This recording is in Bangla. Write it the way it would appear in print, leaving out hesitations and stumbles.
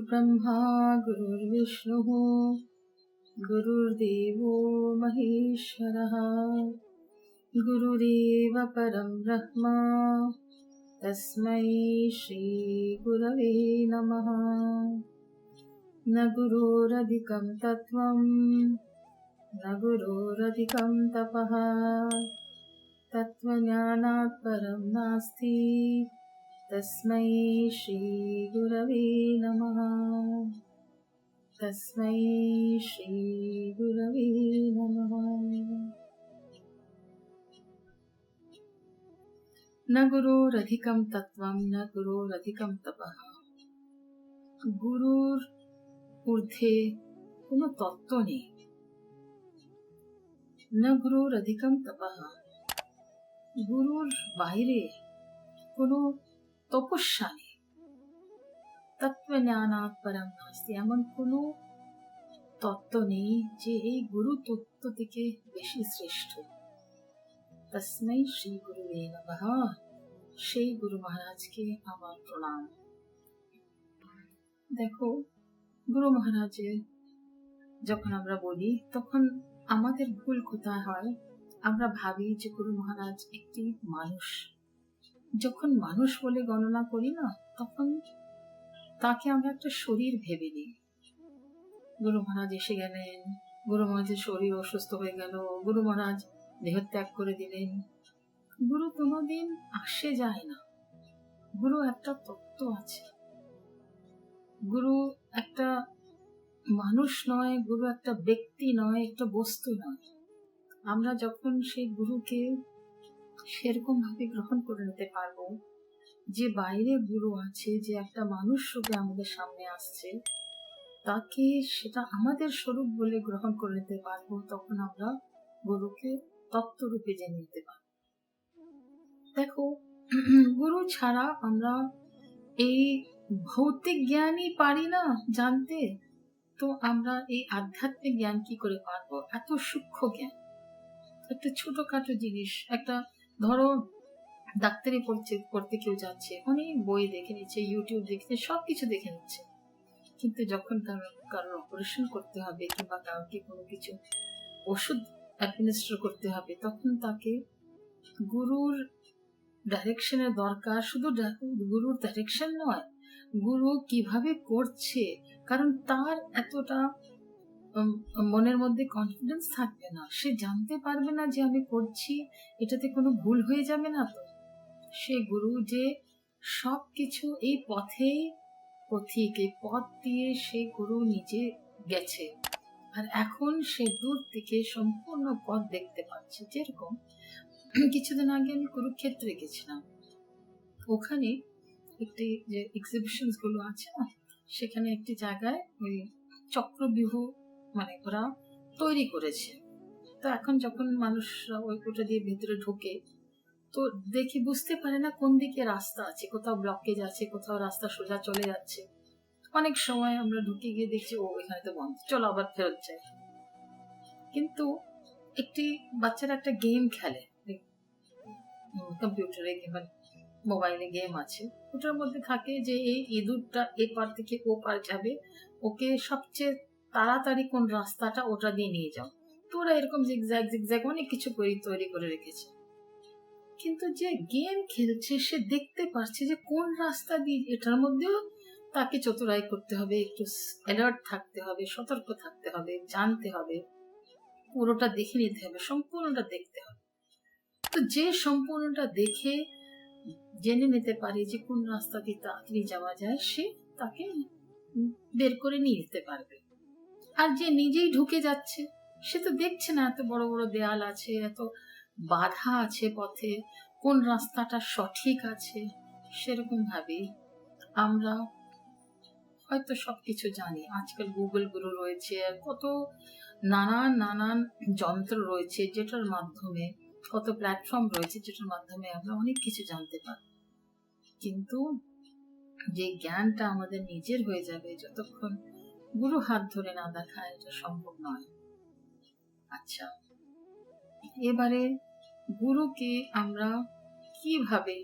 गुरुर्ब्रह्मा गुरुर्विष्णुः गुरुर्देवो महेश्वरः गुरुरेव परं ब्रह्म तस्मै श्री गुरवे नमः। न गुरोरधिकं तत्त्वं न गुरोरधिकं तपः तत्त्वज्ञानात् परं नास्ति तस्मै श्री गुरवे नमः। तस्मै श्री गुरवे नमः। न गुरोरधिकं तत्त्वं न गुरोरधिकं तपः। গুরুর ঊর্ধ্বে কোনো তত্ত্ব নেই। না গুরুর অধিকম তপঃ, গুরুর বাইরে কোনো তপস্যা নেই। তত্ত্বজ্ঞানাৎ পরম নাস্তি, এমন কোনো তত্ত্ব নেই যে এই গুরু তত্ত্ব থেকে বেশি শ্রেষ্ঠ। তস্मै শ্রী গুরুবে নমঃ, সেই গুরু মহারাজকে আমার প্রণাম। দেখো, গুরু মহারাজের যখন আমরা বলি তখন আমাদের ভুল কোথায় হয়, আমরা ভাবি যে গুরু মহারাজ একটি মানুষ। যখন মানুষ বলে গণনা করি না, তখন তাকে আমরা একটা শরীর ভেবে নিই। গুরু মহারাজ এসে গেলেন, গুরু মহারাজের শরীর অসুস্থ হয়ে গেল, গুরু মহারাজ দেহত্যাগ করে দিলেন। গুরু কোনোদিন আসে যায় না। গুরু একটা তত্ত্ব আছে। গুরু একটা মানুষ নয়, গুরু একটা ব্যক্তি নয়, একটা বস্তু নয়। আমরা যখন সেই গুরুকে সেরকম ভাবে গ্রহণ করে নিতে পারবো যে বাইরে গুরু আছে, যে একটা মানুষ রূপে আমাদের সামনে আসছে, তাকে সেটা আমাদের স্বরূপ বলে গ্রহণ করে নিতে পারবো, তখন আমরা গুরুকে তত্ত্বরূপে জেনে নিতে পারবো। দেখো, গুরু ছাড়া আমরা এই ভৌতিক জ্ঞানই পারি না জানতে, তো আমরা এই আধ্যাত্মিক জ্ঞান কি করে পারবো? এত সূক্ষ্ম জ্ঞান, একটা ছোটখাটো জিনিস, একটা ধরো ডাক্তারি পড়তে কেউ যাচ্ছে, অনেক বই দেখে নিচ্ছে, ইউটিউব দেখছে, সবকিছু দেখে নিচ্ছে, কিন্তু যখন কারোর অপারেশন করতে হবে কিংবা কাউকে কোনো কিছু ওষুধ অ্যাডমিনিস্ট্রেট করতে হবে, তখন তাকে গুরুর ডাইরেকশনের দরকার। শুধু গুরুর ডাইরেকশন নয়, গুরু কিভাবে করছে, কারণ তার এতটা মনের মধ্যে কনফিডেন্স থাকবে না, সে জানতে পারবে না যে আমি করছি এটাতে কোনো ভুল হয়ে যাবে না। তো সে গুরু যে সবকিছু এই পথেই পথিক, এই পথ দিয়ে সে গুরু নিজে গেছে, আর এখন সে দূর থেকে সম্পূর্ণ পথ দেখতে পাচ্ছে। যেরকম কিছুদিন আগে আমি কুরুক্ষেত্রে গেছিলাম, ওখানে একটি যে এক্সিবিশন গুলো আছে না, সেখানে একটি জায়গায় ওই চক্রব্যূহ মানে ওরা তৈরি করেছে। তো এখন যখন মানুষরা ওটা দিয়ে ভেতরে ঢোকে, তো দেখে বুঝতে পারে না কোন দিকে রাস্তা আছে, কোথাও ব্লকেজ আছে, কোথাও রাস্তা সোজা চলে যাচ্ছে। অনেক সময় আমরা ঢুকে গিয়ে দেখছি ও এখানে তো বন্ধ, চলো আবার ফেরত যাই। কিন্তু একটি বাচ্চারা একটা গেম খেলে, কম্পিউটারে কিংবা মোবাইলে গেম আছে, ওটার মধ্যে থাকে যে এই ইঁদুরটা এ পার থেকে ও পার যাবে, ওকে সবচেয়ে তাড়াতাড়ি কোন রাস্তাটা ওটা দিয়ে নিয়ে যাও। তো ওরা এরকম জিগজ্যাগ অনেক কিছু তৈরি করে রেখেছে, কিন্তু যে গেম খেলছে সে দেখতে পারছে যে কোন রাস্তা দিয়ে, এটার মধ্যেও তাকে চতুরাই করতে হবে, একটু অ্যালার্ট থাকতে হবে, সতর্ক থাকতে হবে, জানতে হবে, পুরোটা দেখে নিতে হবে, সম্পূর্ণটা দেখতে হবে। তো যে সম্পূর্ণটা দেখে জেনে নিতে পারে যে কোন রাস্তা দিয়ে তাড়াতাড়ি যাওয়া যায়, সে তাকে বের করে নিয়ে যেতে পারবে। আর যে নিজেই ঢুকে যাচ্ছে, সে তো দেখছে না এত বড় বড় দেয়াল আছে, এত বাধা আছে পথে, কোন রাস্তাটা সঠিক আছে। সেরকম ভাবে আমরা হয়তো সবকিছু জানি। আজকাল গুগল গুরু রয়েছে, কত নানান যন্ত্র রয়েছে, যেটার মাধ্যমে কত প্ল্যাটফর্ম রয়েছে, যেটার মাধ্যমে আমরা অনেক কিছু জানতে পারি। কিন্তু যে জ্ঞানটা আমাদের নিজের হয়ে যাবে, যতক্ষণ গুরু হাত ধরে না দেখায়, এটা সম্ভব নয়। আচ্ছা, এবারে গুরুকে আমরা কিভাবে